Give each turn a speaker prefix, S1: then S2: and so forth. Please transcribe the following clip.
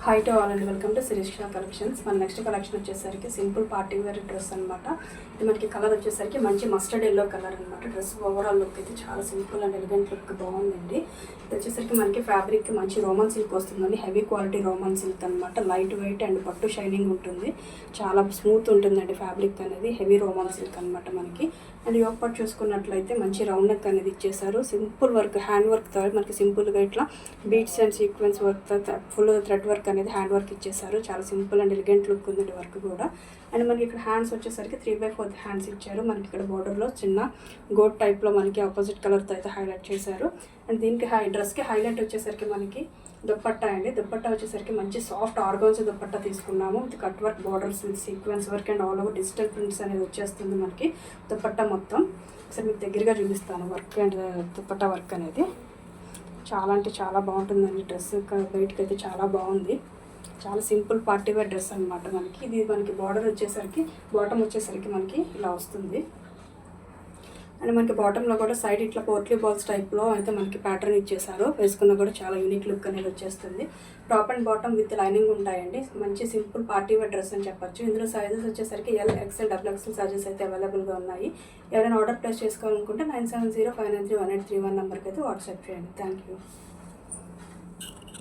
S1: Hi to all and welcome to Sirisha collections. మన next collection వచ్చేసరికి simple party wear dress అనమాట. ఇది మనకి కలర్ వచ్చేసరికి మంచి మస్టర్డ్ ఎల్లో కలర్ అనమాట. డ్రెస్ ఓవరాల్ లుక్ అయితే చాలా సింపుల్ అండ్ ఎలిగెంట్ లుక్ బాగుందండి. ఇది వచ్చేసరికి మనకి ఫ్యాబ్రిక్ మంచి రోమన్ సిల్క్ వస్తుందండి. హెవీ క్వాలిటీ రోమన్ సిల్క్ అనమాట. లైట్ వెయిట్ అండ్ పట్టు షైనింగ్ ఉంటుంది. చాలా స్మూత్ ఉంటుందండి ఫ్యాబ్రిక్ అనేది. హెవీ రోమన్ సిల్క్ అనమాట మనకి. అండ్ యోక్ పార్ట్ చూసుకున్నట్లయితే మంచి రౌండ్ నెక్ అనేది ఇచ్చేసారు. సింపుల్ వర్క్, హ్యాండ్ వర్క్ తో మనకి సింపుల్గా ఇట్లా beads and sequence work, full thread work అనేది హ్యాండ్ వర్క్ ఇచ్చేసారు. చాలా సింపుల్ అండ్ ఎలిగెంట్ లుక్ ఉంది వర్క్ కూడా. అండ్ మనకి ఇక్కడ హ్యాండ్స్ వచ్చేసరికి 3/4 హ్యాండ్స్ ఇచ్చారు. మనకి ఇక్కడ బోర్డర్లో చిన్న గోట్ టైప్లో మనకి ఆపోజిట్ కలర్తో అయితే హైలైట్ చేశారు. అండ్ దీనికి డ్రెస్కి హైలైట్ వచ్చేసరికి మనకి దుప్పట్టా అండి. దుప్పట్టా వచ్చేసరికి మంచి సాఫ్ట్ ఆర్గాన్స్ దుప్పట్టా తీసుకున్నాము. With cut work, borders, sequence work and all over digital prints అనేది వచ్చేస్తుంది మనకి దుప్పట్టా మొత్తం. ఒకసారి మీకు దగ్గరగా చూపిస్తాను వర్క్ అండ్ దుప్పట్టా వర్క్ అనేది. చాలా అంటే చాలా బాగుంటుందండి డ్రెస్. బయటకు అయితే చాలా బాగుంది. చాలా సింపుల్ పార్టీ వేర్ డ్రెస్ అనమాట మనకి. ఇది మనకి బార్డర్ వచ్చేసరికి, బాటమ్ వచ్చేసరికి మనకి ఇలా వస్తుంది. అండ్ మనకి బాటంలో కూడా సైడ్ ఇట్లా పోర్ట్లీ బాల్స్ టైప్లో అయితే మనకి ప్యాటర్న్ ఇచ్చేసారు. వేసుకున్న కూడా చాలా యూనిక్ లుక్ అనేది వచ్చేస్తుంది. Top and bottom with lining ఉంటాయండి. మంచి సింపుల్ పార్టీ వేర్ డ్రెస్ అని చెప్పొచ్చు. ఇందులో సైజెస్ వచ్చేసరికి ఎల్, ఎక్స్ఎల్, XXL సైజెస్ అయితే అవైలబుల్గా ఉన్నాయి. ఎవరైనా ఆర్డర్ ప్లేస్ చేసుకోవాలనుకుంటే 9705931831 నెంబర్కి అయితే వాట్సాప్ చేయండి. Thank you.